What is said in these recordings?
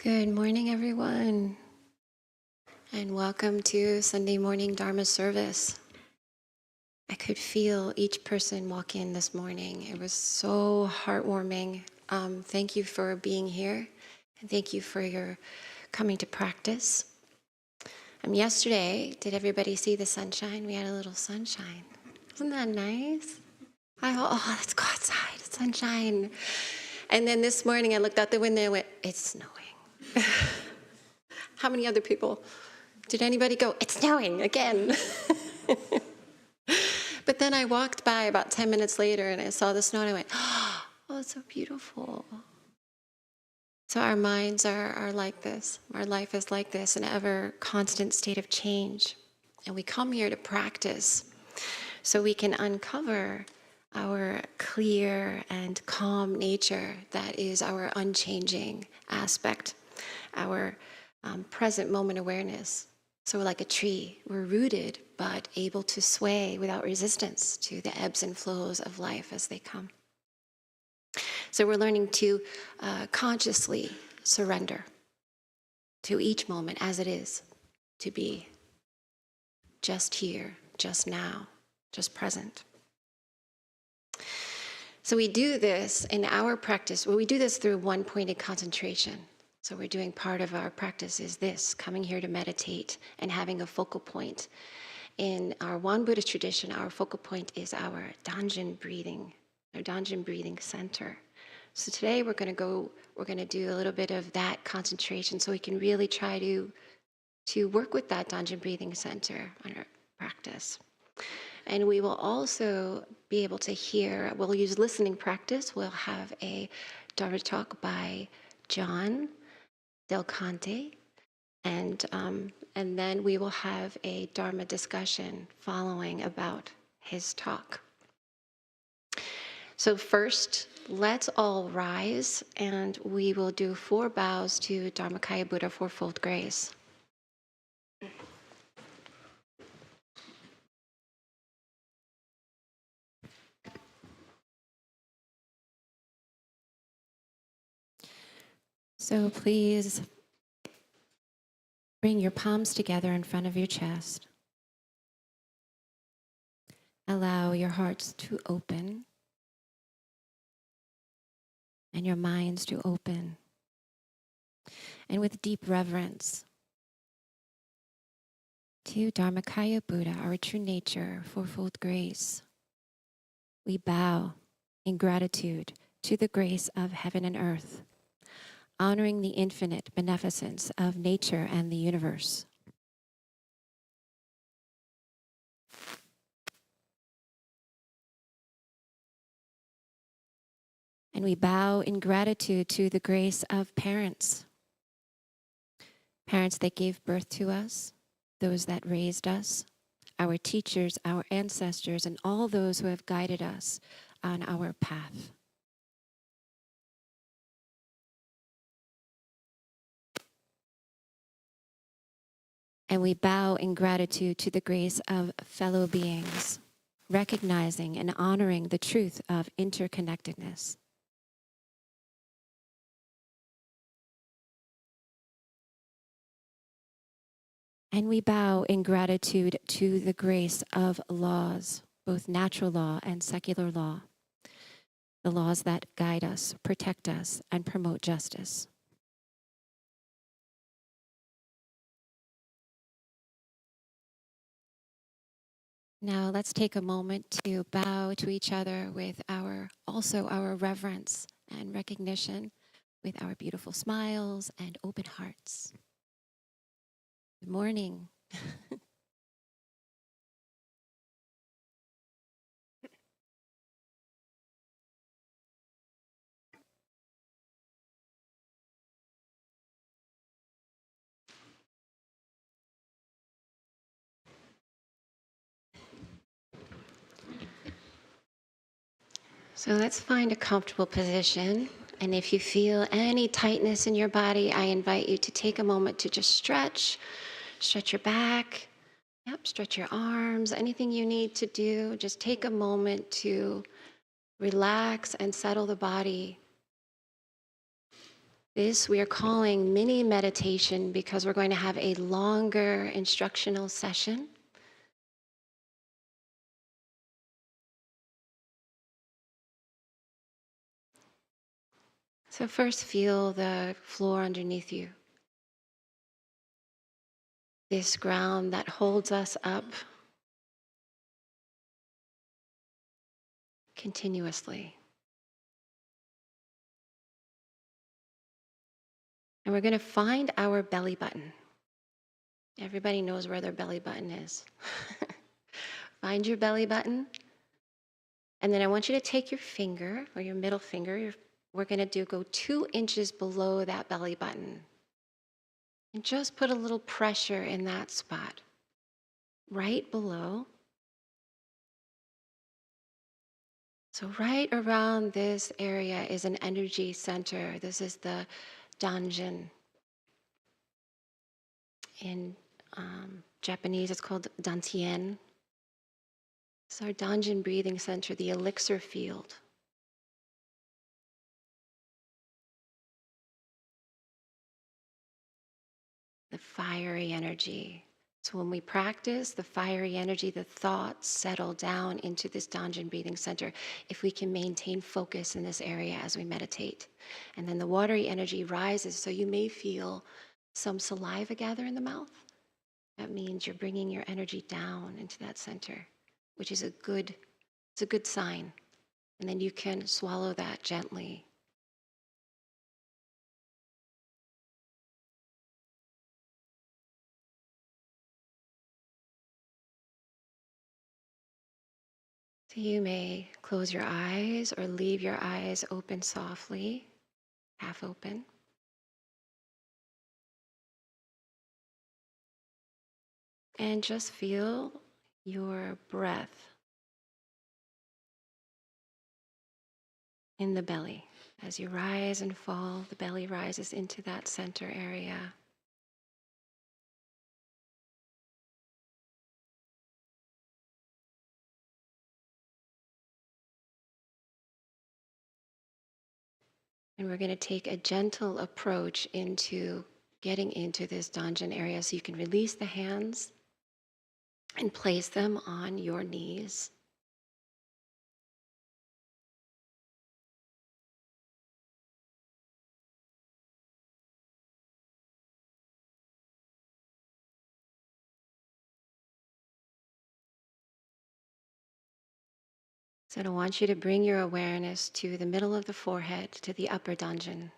Good morning, everyone, and welcome to Sunday morning Dharma service. I could feel each person walk in this morning. It was so heartwarming. Thank you for being here, and thank you for your coming to practice. Yesterday, did everybody see the sunshine? We had a little sunshine. Isn't that nice? I thought, oh, let's go outside, it's sunshine. And then this morning, I looked out the window and went, it's snowing. How many other people? Did anybody go, it's snowing again? But then I walked by about 10 minutes later and I saw the snow and I went, oh, it's so beautiful. So our minds are like this. Our life is like this, an ever constant state of change. And we come here to practice so we can uncover our clear and calm nature that is our unchanging aspect, our present moment awareness. So we're like a tree. We're rooted, but able to sway without resistance to the ebbs and flows of life as they come. So we're learning to consciously surrender to each moment as it is, to be just here, just now, just present. So we do this in our practice. Well, we do this through one-pointed concentration. So we're doing part of our practice is this, coming here to meditate and having a focal point. In our Won Buddhist tradition, our focal point is our Danjin breathing center. So today we're going to do a little bit of that concentration so we can really try to work with that Danjin breathing center on our practice. And we will also be able to hear, we'll use listening practice. We'll have a Dharma talk by John Del Conte, and then we will have a Dharma discussion following about his talk. So first, let's all rise, and we will do 4 bows to Dharmakaya Buddha Fourfold Grace. So please bring your palms together in front of your chest. Allow your hearts to open and your minds to open. And with deep reverence to Dharmakaya Buddha, our true nature, Fourfold Grace, we bow in gratitude to the grace of heaven and earth, honoring the infinite beneficence of nature and the universe. And we bow in gratitude to the grace of parents, parents that gave birth to us, those that raised us, our teachers, our ancestors, and all those who have guided us on our path. And we bow in gratitude to the grace of fellow beings, recognizing and honoring the truth of interconnectedness. And we bow in gratitude to the grace of laws, both natural law and secular law, the laws that guide us, protect us, and promote justice. Now let's take a moment to bow to each other with our reverence and recognition, with our beautiful smiles and open hearts. Good morning. So let's find a comfortable position. And if you feel any tightness in your body, I invite you to take a moment to just stretch your back, stretch your arms, anything you need to do. Just take a moment to relax and settle the body. This we are calling mini meditation because we're going to have a longer instructional session. So first feel the floor underneath you. This ground that holds us up continuously. And we're going to find our belly button. Everybody knows where their belly button is. Find your belly button. And then I want you to take your finger or your middle finger. We're going to go 2 inches below that belly button. And just put a little pressure in that spot. Right below. So right around this area is an energy center. This is the Danjin. In Japanese, it's called Dantien. It's our Danjin breathing center, the elixir field. The fiery energy. So when we practice the fiery energy, the thoughts settle down into this Danjin breathing center if we can maintain focus in this area as we meditate. And then the watery energy rises, so you may feel some saliva gather in the mouth. That means you're bringing your energy down into that center, which is it's a good sign. And then you can swallow that gently. So you may close your eyes or leave your eyes open softly, half open. And just feel your breath in the belly. As you rise and fall, the belly rises into that center area. And we're going to take a gentle approach into getting into this Danjin area, so you can release the hands and place them on your knees. So I want you to bring your awareness to the middle of the forehead, to the upper Danjin.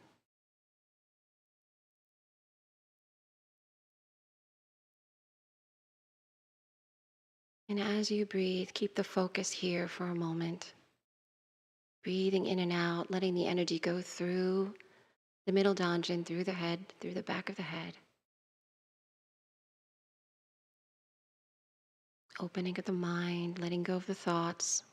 And as you breathe, keep the focus here for a moment. Breathing in and out, letting the energy go through the middle Danjin, through the head, through the back of the head. Opening of the mind, letting go of the thoughts.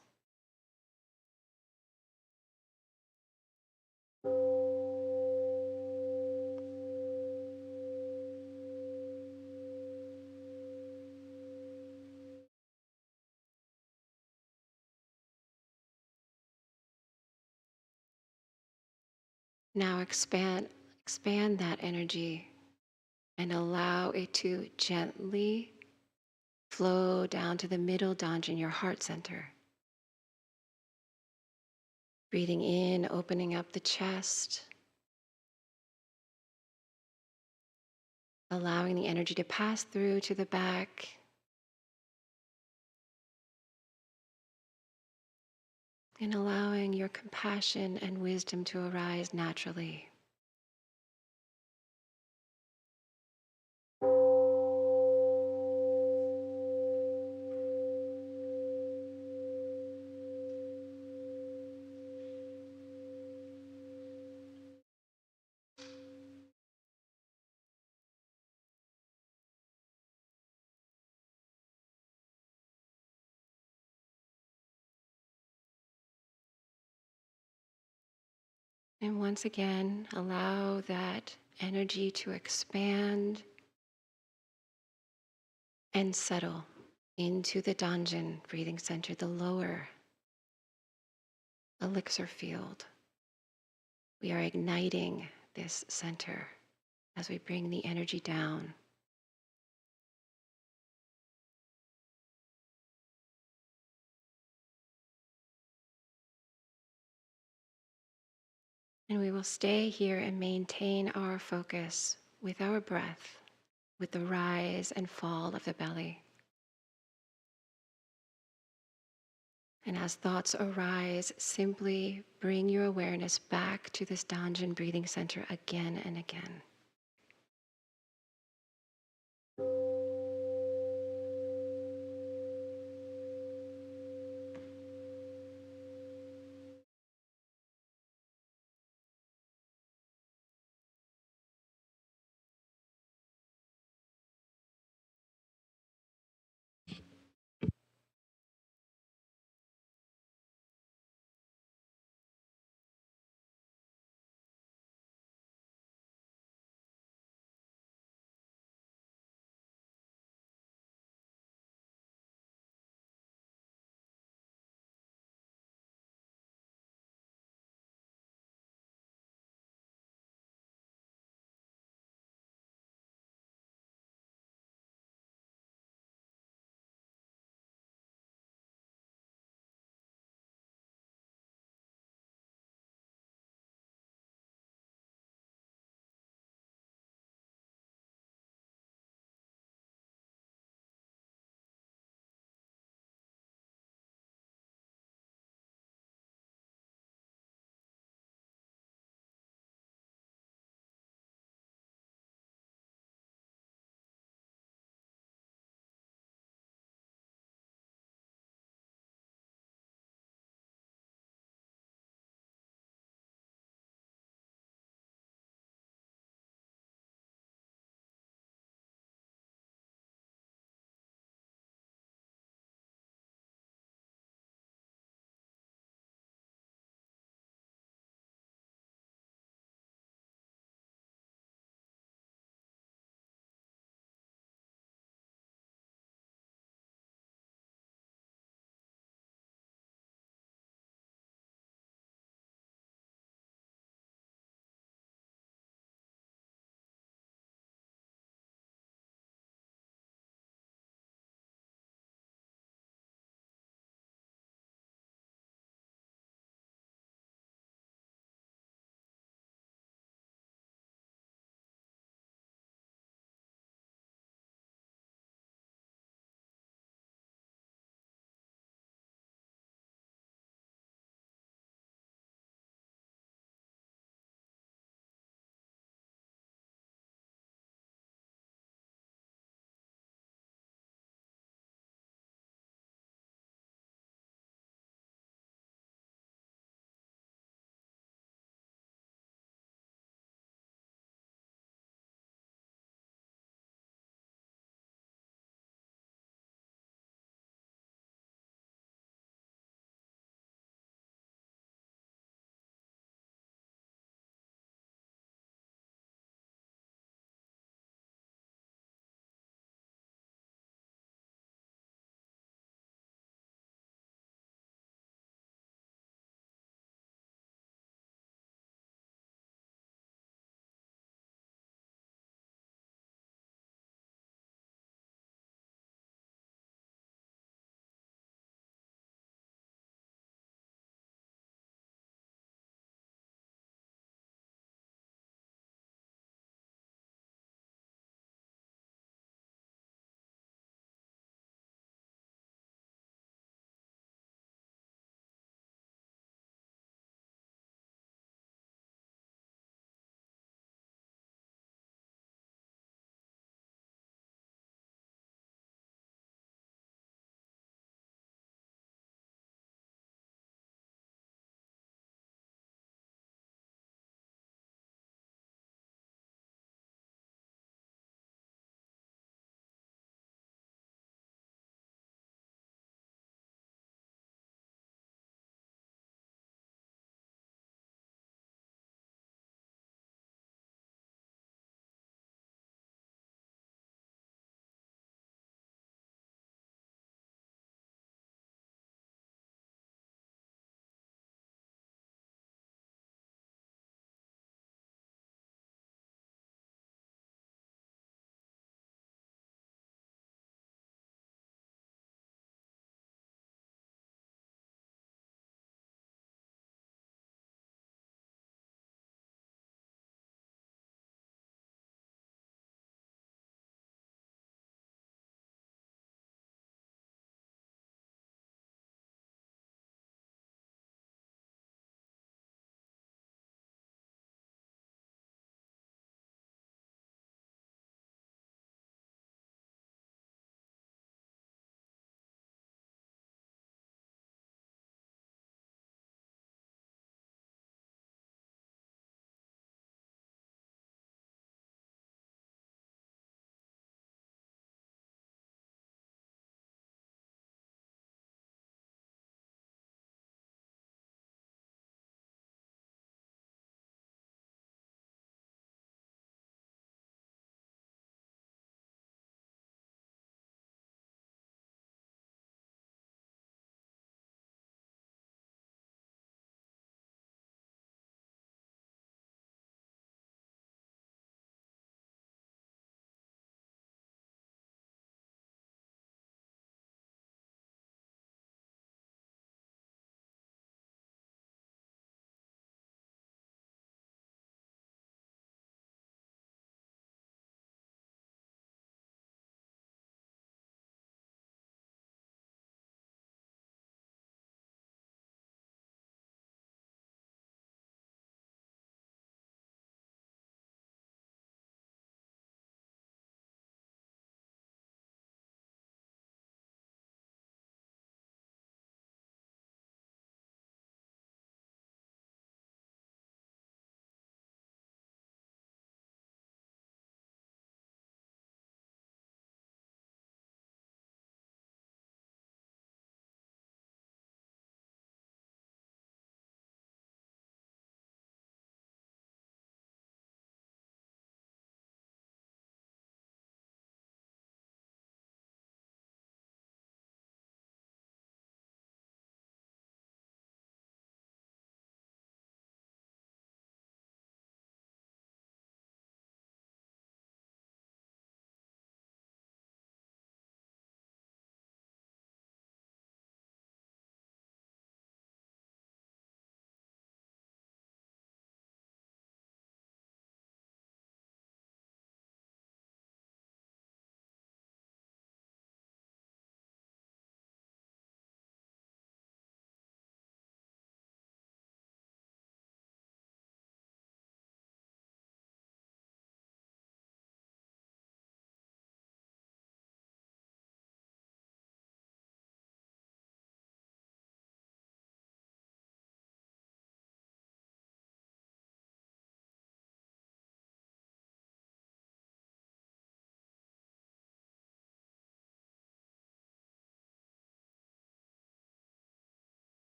Now expand that energy and allow it to gently flow down to the middle Danjin, your heart center. Breathing in, opening up the chest. Allowing the energy to pass through to the back. And allowing your compassion and wisdom to arise naturally. And once again, allow that energy to expand and settle into the Danjin breathing center, the lower elixir field. We are igniting this center as we bring the energy down. And we will stay here and maintain our focus with our breath, with the rise and fall of the belly. And as thoughts arise, simply bring your awareness back to this Danjin breathing center again and again.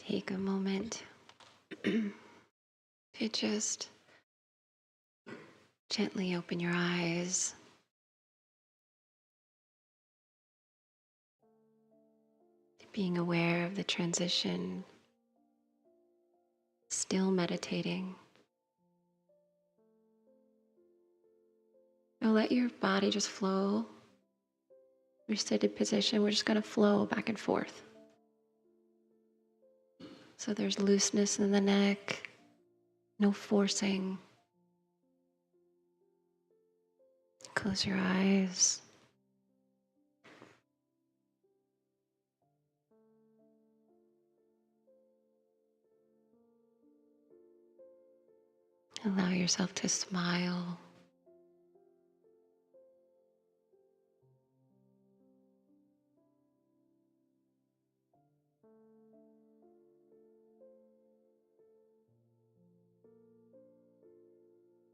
Take a moment to just gently open your eyes. Being aware of the transition, still meditating. Now let your body just flow. Your seated position, we're just going to flow back and forth. So there's looseness in the neck, no forcing. Close your eyes. Allow yourself to smile.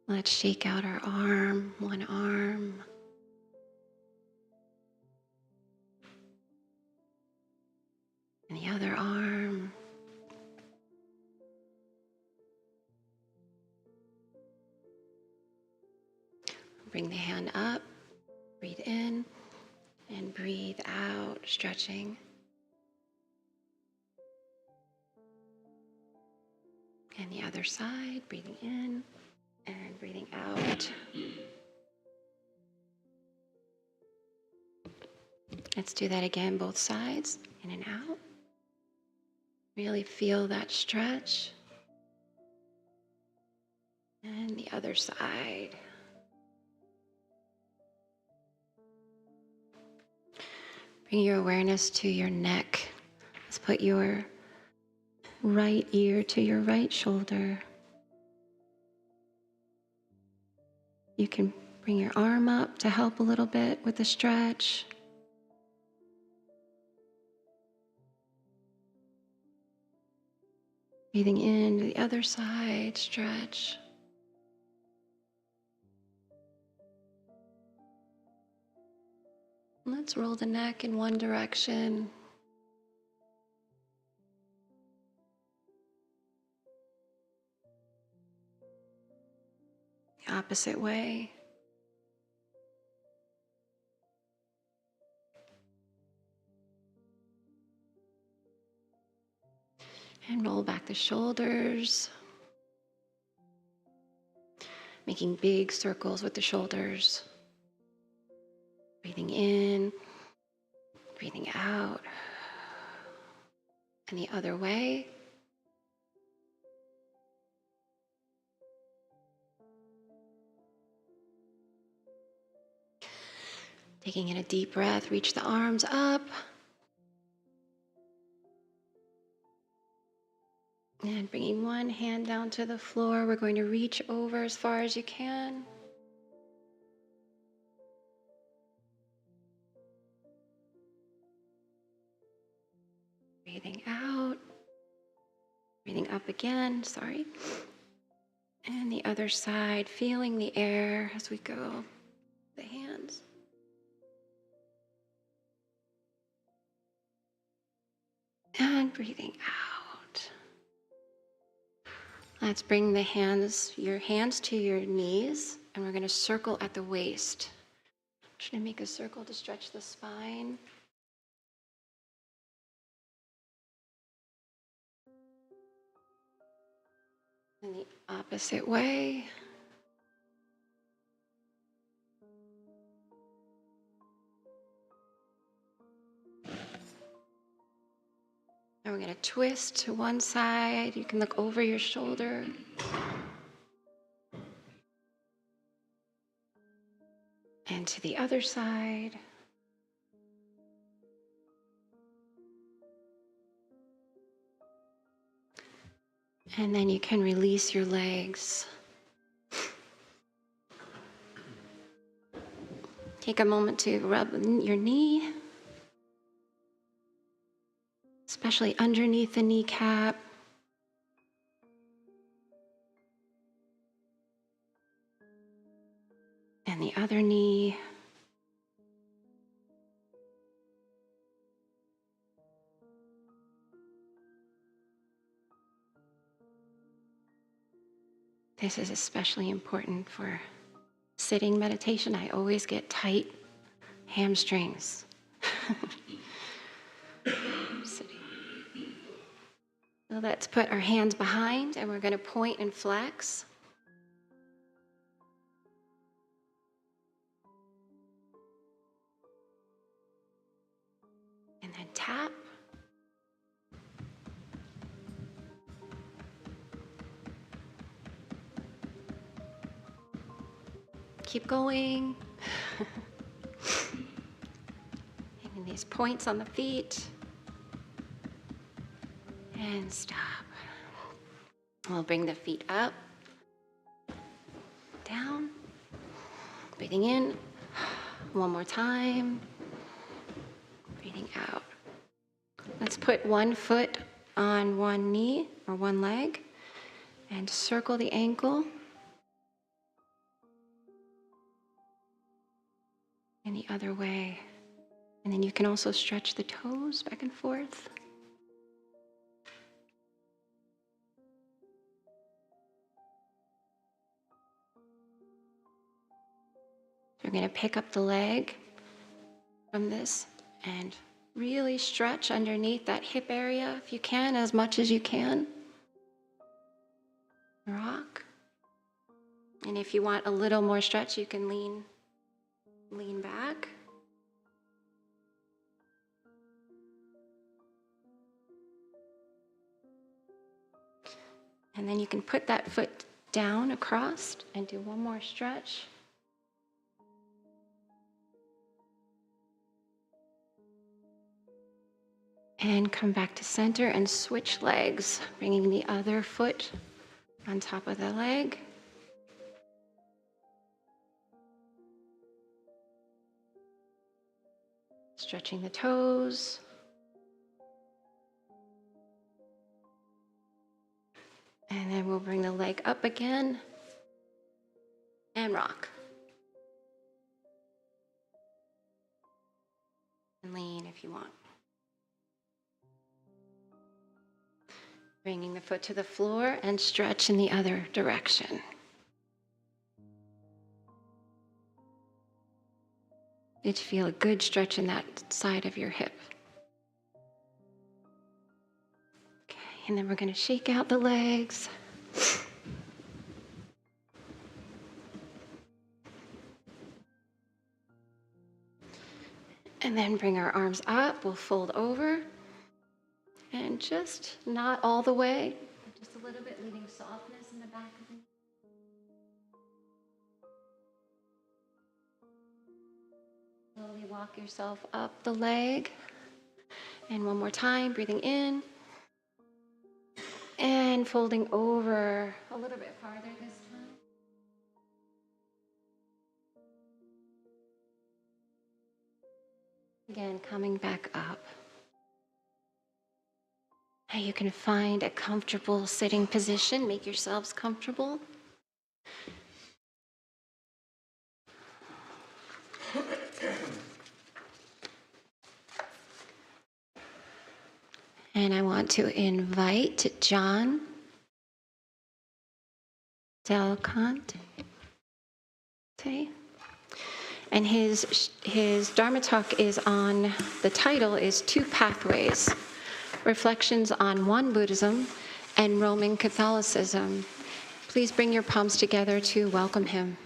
Let's shake out our arm, one arm. And the other arm. Bring the hand up, breathe in, and breathe out, stretching. And the other side, breathing in and breathing out. Let's do that again, both sides, in and out. Really feel that stretch. And the other side. Bring your awareness to your neck. Let's put your right ear to your right shoulder. You can bring your arm up to help a little bit with the stretch. Breathing in to the other side, stretch. Let's roll the neck in one direction. The opposite way. And roll back the shoulders. Making big circles with the shoulders. Breathing in, breathing out. And the other way. Taking in a deep breath, reach the arms up. And bringing one hand down to the floor, we're going to reach over as far as you can. Breathing out. Breathing up again, sorry. And the other side, feeling the air as we go. The hands. And breathing out. Let's bring your hands to your knees, and we're going to circle at the waist. I'm just going to make a circle to stretch the spine. And the opposite way. Now we're going to twist to one side. You can look over your shoulder. And to the other side. And then you can release your legs. Take a moment to rub your knee, especially underneath the kneecap. And the other knee. This is especially important for sitting meditation. I always get tight hamstrings. Sitting. So let's put our hands behind, and we're going to point and flex. And then tap. Keep going. Hitting these points on the feet. And stop. We'll bring the feet up, down, breathing in. One more time. Breathing out. Let's put one foot on one knee or one leg and circle the ankle. And the other way. And then you can also stretch the toes back and forth. You're going to pick up the leg from this and really stretch underneath that hip area if you can, as much as you can. Rock. And if you want a little more stretch, you can lean back. And then you can put that foot down across and do one more stretch. And come back to center and switch legs, bringing the other foot on top of the leg. Stretching the toes. And then we'll bring the leg up again and rock. And lean if you want. Bringing the foot to the floor and stretch in the other direction. Did you feel a good stretch in that side of your hip? Okay, and then we're going to shake out the legs. And then bring our arms up. We'll fold over. And just not all the way, just a little bit, leaving softness in the back of the knee. Slowly walk yourself up the leg. And one more time, breathing in. And folding over a little bit farther this time. Again, coming back up. You can find a comfortable sitting position. Make yourselves comfortable. And I want to invite John Delconte. And his Dharma talk is on, the title is Two Pathways. Reflections on Won Buddhism and Roman Catholicism. Please bring your palms together to welcome him.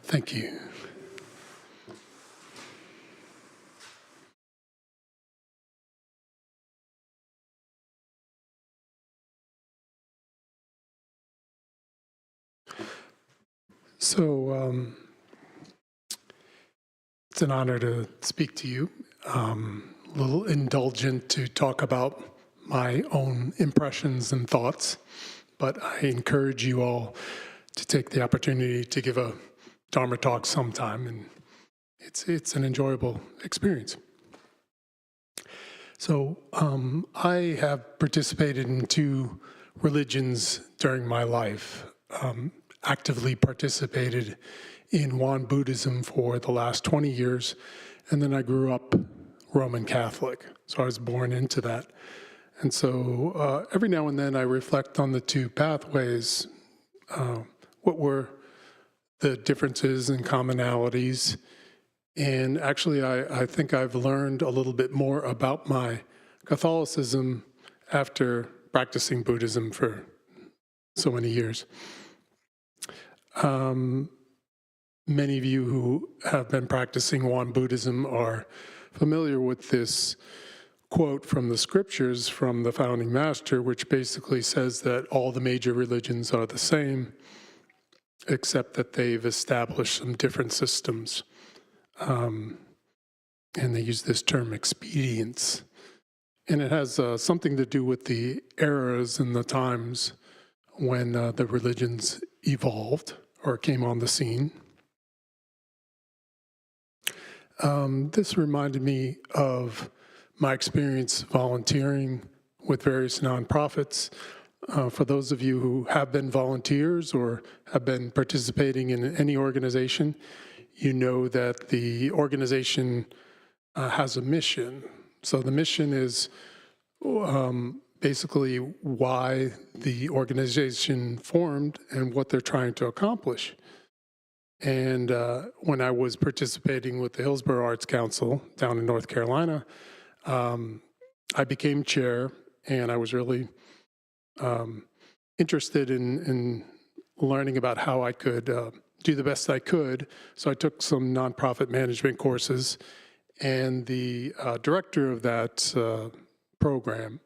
Thank you. So, it's an honor to speak to you. A little indulgent to talk about my own impressions and thoughts, but I encourage you all to take the opportunity to give a Dharma talk sometime, and it's an enjoyable experience. So I have participated in two religions during my life, actively participated in Won Buddhism for the last 20 years, and then I grew up Roman Catholic. So I was born into that. And so every now and then I reflect on the two pathways. What were the differences and commonalities? And actually, I think I've learned a little bit more about my Catholicism after practicing Buddhism for so many years. Many of you who have been practicing Won Buddhism are familiar with this quote from the scriptures from the founding master, which basically says that all the major religions are the same, except that they've established some different systems. And they use this term expedience. And it has something to do with the eras and the times when the religions evolved or came on the scene. This reminded me of my experience volunteering with various nonprofits. For those of you who have been volunteers or have been participating in any organization, you know that the organization has a mission. So the mission is basically why the organization formed and what they're trying to accomplish. And when I was participating with the Hillsborough Arts Council down in North Carolina, I became chair, and I was really interested in learning about how I could do the best I could. So I took some nonprofit management courses, and the director of that program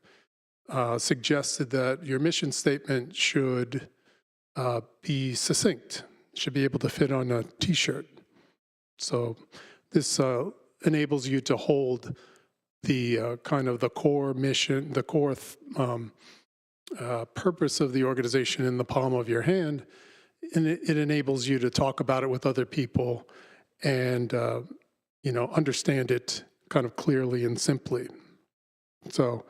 suggested that your mission statement should be succinct, should be able to fit on a t-shirt. So this enables you to hold the kind of the core mission, the core purpose of the organization in the palm of your hand, and it enables you to talk about it with other people and understand it kind of clearly and simply. So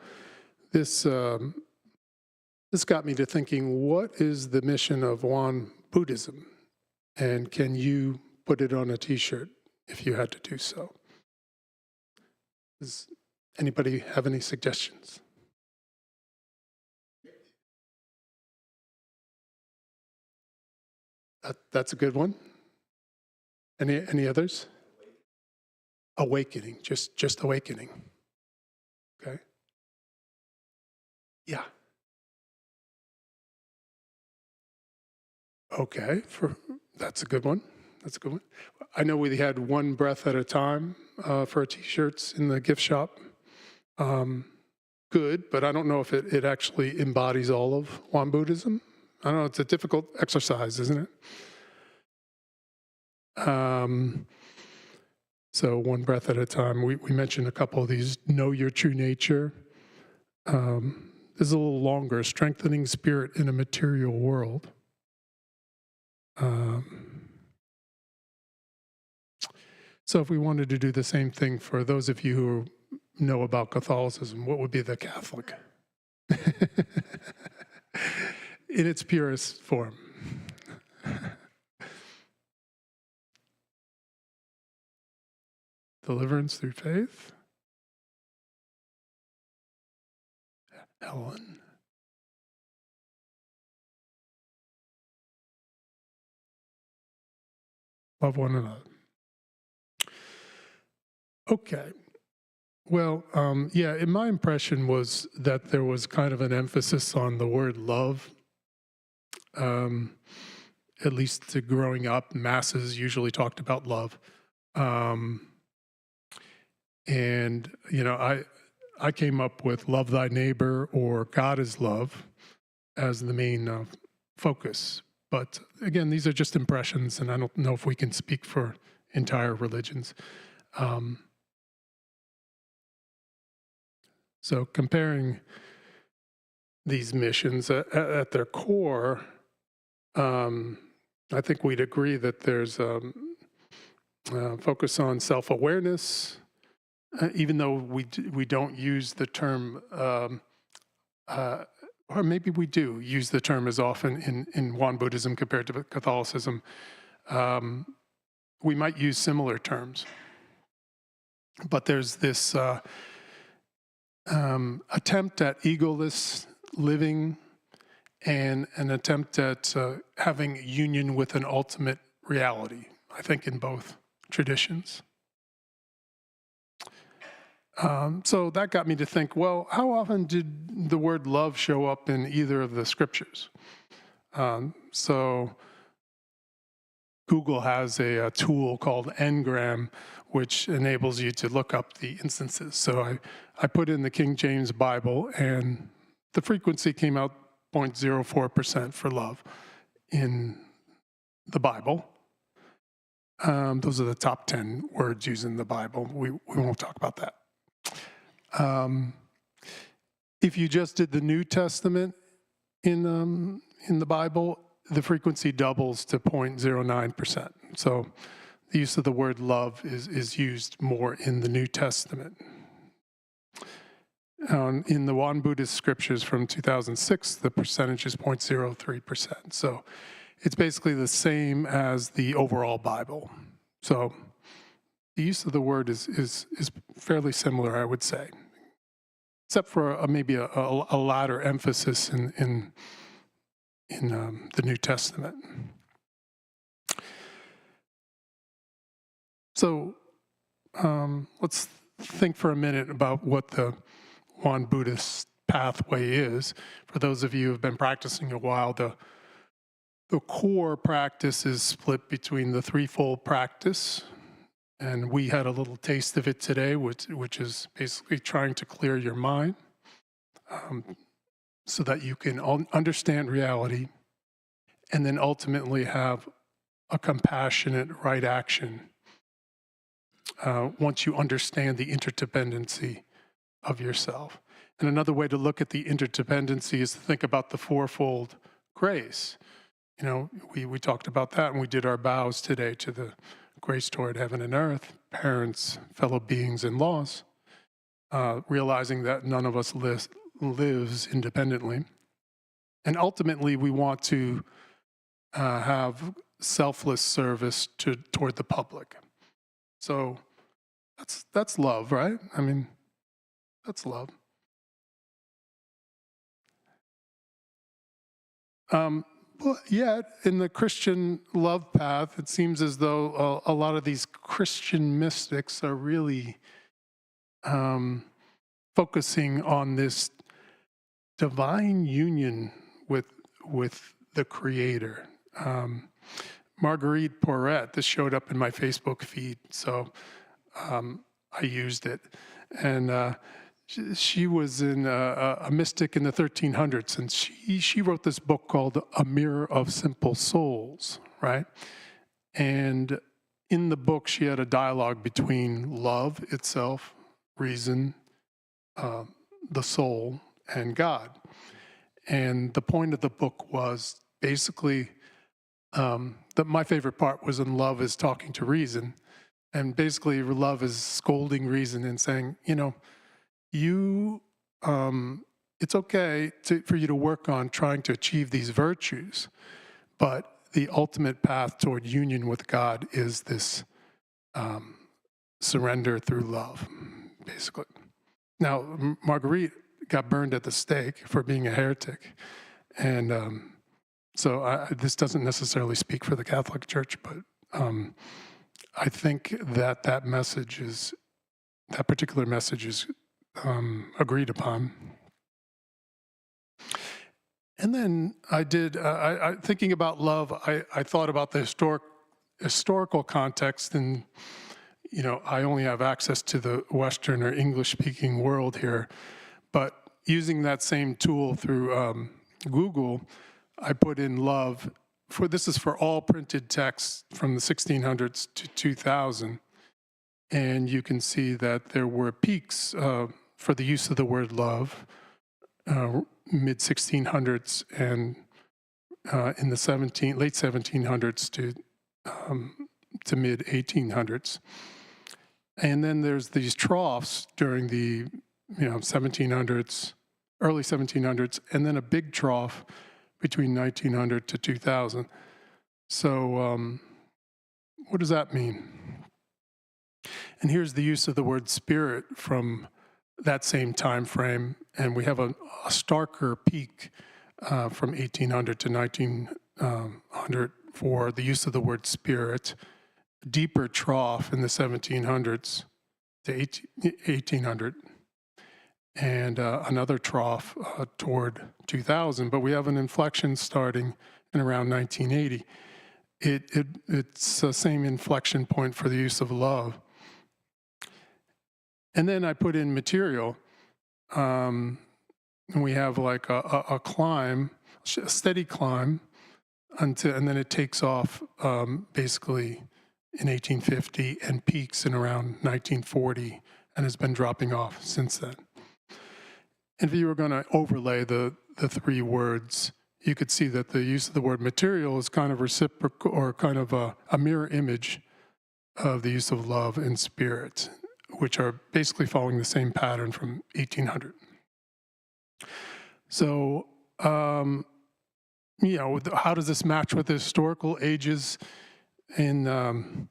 this got me to thinking, what is the mission of Won Buddhism? And can you put it on a t-shirt if you had to do so? Does anybody have any suggestions? That's a good one. Any others? Awakening, just awakening. Okay. Yeah. Okay, that's a good one. That's a good one. I know we had one breath at a time for t-shirts in the gift shop. Good, but I don't know if it actually embodies all of Won Buddhism. I don't know, it's a difficult exercise, isn't it? So one breath at a time. We mentioned a couple of these. Know your true nature. This is a little longer. Strengthening spirit in a material world. So if we wanted to do the same thing for those of you who know about Catholicism, what would be the Catholic? In its purest form. Deliverance through faith. Helen. Love one another. Okay. Well, yeah, my impression was that there was kind of an emphasis on the word love. At least growing up, masses usually talked about love. And, I came up with love thy neighbor or God is love as the main focus. But again, these are just impressions, and I don't know if we can speak for entire religions. So comparing these missions at their core, I think we'd agree that there's focus on self-awareness, even though we don't use the term, or maybe we do use the term as often in Won Buddhism compared to Catholicism. We might use similar terms, but there's this attempt at egoless living and an attempt at having union with an ultimate reality, I think, in both traditions. So that got me to think, well, how often did the word love show up in either of the scriptures? So Google has a tool called Ngram, which enables you to look up the instances. So I put in the King James Bible, and the frequency came out 0.04% for love in the Bible. Those are the top 10 words used in the Bible. We won't talk about that. If you just did the New Testament in the Bible, the frequency doubles to 0.09%. So the use of the word love is used more in the New Testament. In the Won Buddhist scriptures from 2006, the percentage is 0.03%. So it's basically the same as the overall Bible. So the use of the word is fairly similar, I would say, except for maybe a latter emphasis in the New Testament. So let's think for a minute about what the Won Buddhist pathway is. For those of you who have been practicing a while, the core practice is split between the threefold practice, and we had a little taste of it today, which is basically trying to clear your mind so that you can understand reality and then ultimately have a compassionate right action once you understand the interdependency of yourself. And another way to look at the interdependency is to think about the fourfold grace. You know, we talked about that, and we did our vows today to the grace toward heaven and earth, parents, fellow beings, and laws, realizing that none of us lives independently. And ultimately, we want to have selfless service toward the public. So that's love, right? I mean, that's love. But yet, in the Christian love path, it seems as though a lot of these Christian mystics are really focusing on this divine union with the Creator. Marguerite Porete, this showed up in my Facebook feed, so I used it. And she was a mystic in the 1300s, and she wrote this book called A Mirror of Simple Souls, right? And in the book, she had a dialogue between love itself, reason, the soul, and God. And the point of the book was basically that my favorite part was in love is talking to reason. And basically, love is scolding reason and saying, you know, it's okay for you to work on trying to achieve these virtues, but the ultimate path toward union with God is this surrender through love, basically. Now, Marguerite got burned at the stake for being a heretic, and so this doesn't necessarily speak for the Catholic Church, but I think that that particular message is agreed upon. And then thinking about love, I thought about the historical context, and you know, I only have access to the Western or English-speaking world here, but using that same tool through Google, I put in love. This is for all printed texts from the 1600s to 2000, and you can see that there were peaks for the use of the word love, mid 1600s and in the late 1700s to mid 1800s, and then there's these troughs during the 1700s, early 1700s, and then a big trough between 1900 to 2000. So what does that mean? And here's the use of the word spirit from that same time frame, and we have a starker peak from 1800 to 1900 for the use of the word spirit, deeper trough in the 1700s to 1800, and another trough toward 2000. But we have an inflection starting in around 1980. It's the same inflection point for the use of love. And then I put in material, and we have like a climb, a steady climb, and then it takes off basically in 1850 and peaks in around 1940 and has been dropping off since then. And if you were going to overlay the three words, you could see that the use of the word material is kind of reciprocal, or kind of a mirror image of the use of love and spirit, which are basically following the same pattern from 1800. So, you know, how does this match with the historical ages in the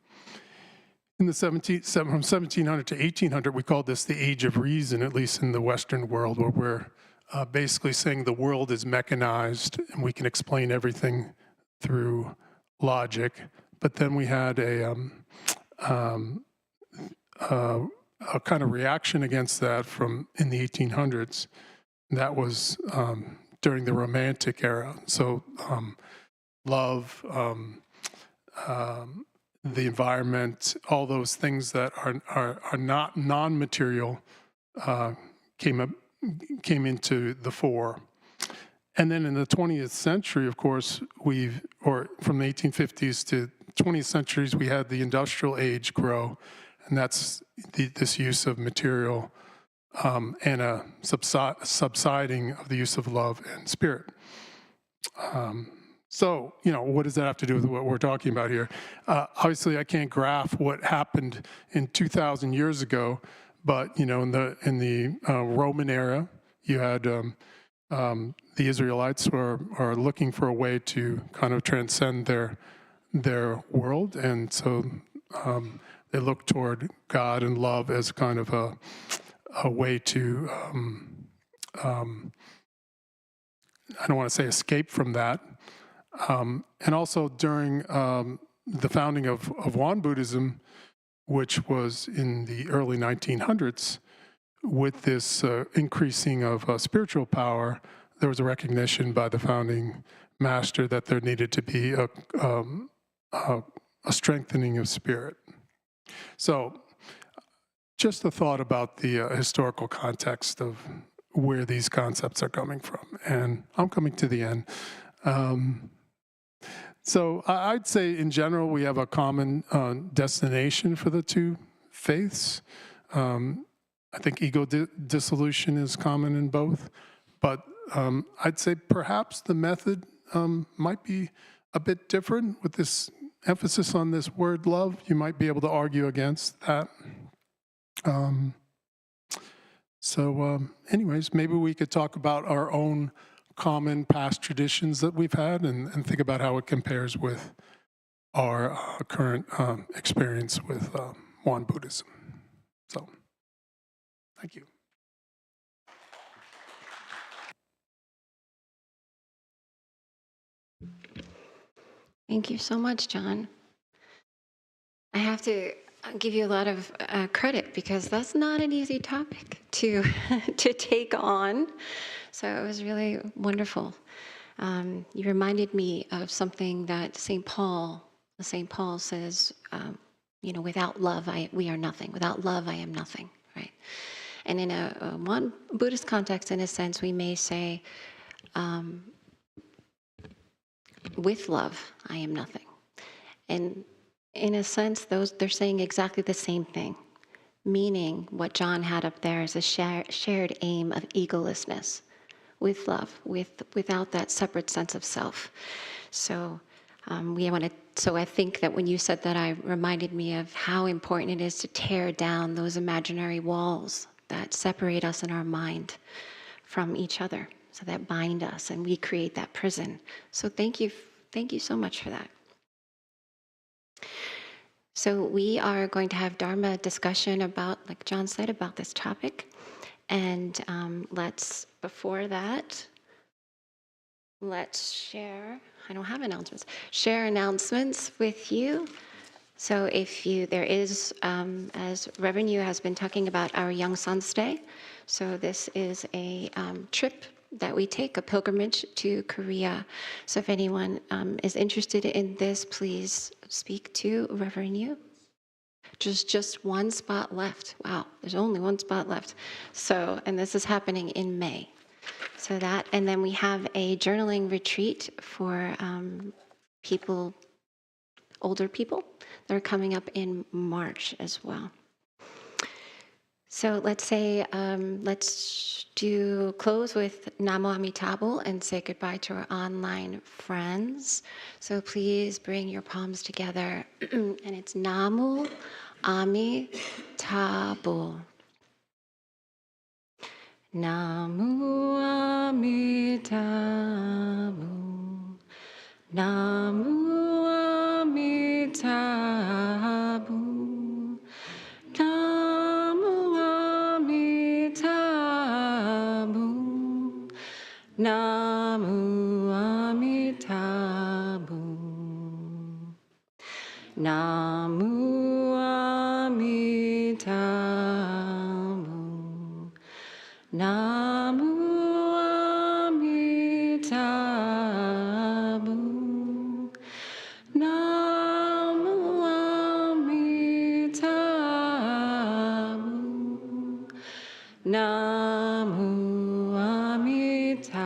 from 1700 to 1800? We called this the Age of Reason, at least in the Western world, where we're basically saying the world is mechanized and we can explain everything through logic. But then we had a kind of reaction against that from in the 1800s. That was during the Romantic era. So love, the environment, all those things that are not non-material came into the fore. And then in the 20th century, of course, or from the 1850s to 20th centuries, we had the industrial age grow, and that's this use of material and a subsiding of the use of love and spirit. So, you know, what does that have to do with what we're talking about here? Obviously, I can't graph what happened in 2,000 years ago, but, you know, in the Roman era, you had the Israelites are looking for a way to kind of transcend their world, and so they look toward God and love as kind of a way to, I don't want to say escape from that. And also during the founding of Won Buddhism, which was in the early 1900s, with this increasing of spiritual power, there was a recognition by the founding master that there needed to be a strengthening of spirit. So just a thought about the historical context of where these concepts are coming from. And I'm coming to the end. So I'd say in general, we have a common destination for the two faiths. I think ego dissolution is common in both, but I'd say perhaps the method might be a bit different with this emphasis on this word love. You might be able to argue against that. Anyways, maybe we could talk about our own common past traditions that we've had and think about how it compares with our current experience with Won Buddhism. So, thank you. Thank you so much, John. I have to give you a lot of credit because that's not an easy topic to to take on. So it was really wonderful. You reminded me of something that St. Paul says, you know, without love, we are nothing. Without love, I am nothing, right? And in a one Buddhist context, in a sense, we may say, with love, I am nothing. And in a sense, they're saying exactly the same thing, meaning what John had up there is a shared aim of egolessness, with love, without that separate sense of self. So So I think that when you said that, I reminded me of how important it is to tear down those imaginary walls that separate us in our mind from each other, so that bind us, and we create that prison. So thank you so much for that. So we are going to have Dharma discussion about, like John said, about this topic. And before that, let's share, I don't have announcements, share announcements with you. So there is, as Reverend Yu has been talking about, our Young Sons Day. So this is a trip that we take, a pilgrimage to Korea. So if anyone is interested in this, please speak to Reverend Yu. Just one spot left. Wow, there's only one spot left. So, and this is happening in May. So that, and then we have a journaling retreat for older people. They're coming up in March as well. So let's close with Namo Amitabha and say goodbye to our online friends. So please bring your palms together, and it's Namo Amitabha. Namo Amitabha. Namo Amitabha. Namo Amitabha. Namo Amitabha. Namo Amitabha. Namo Amitabha. Namo Amitabha. Namo Amitabha.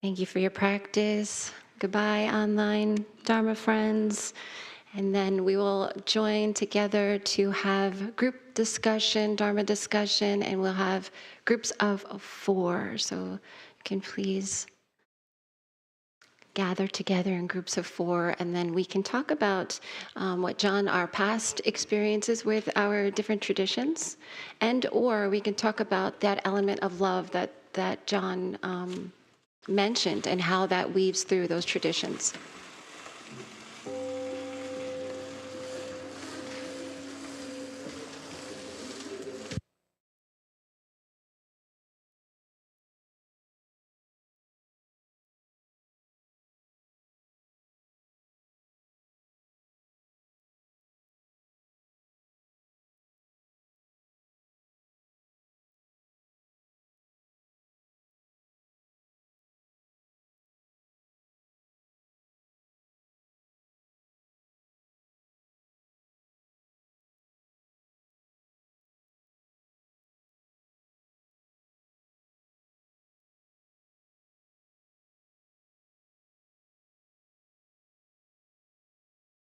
Thank you for your practice. Goodbye, online Dharma friends. And then we will join together to have group discussion, Dharma discussion, and we'll have groups of 4. So you can please gather together in groups of 4, and then we can talk about our past experiences with our different traditions, or we can talk about that element of love that John mentioned and how that weaves through those traditions.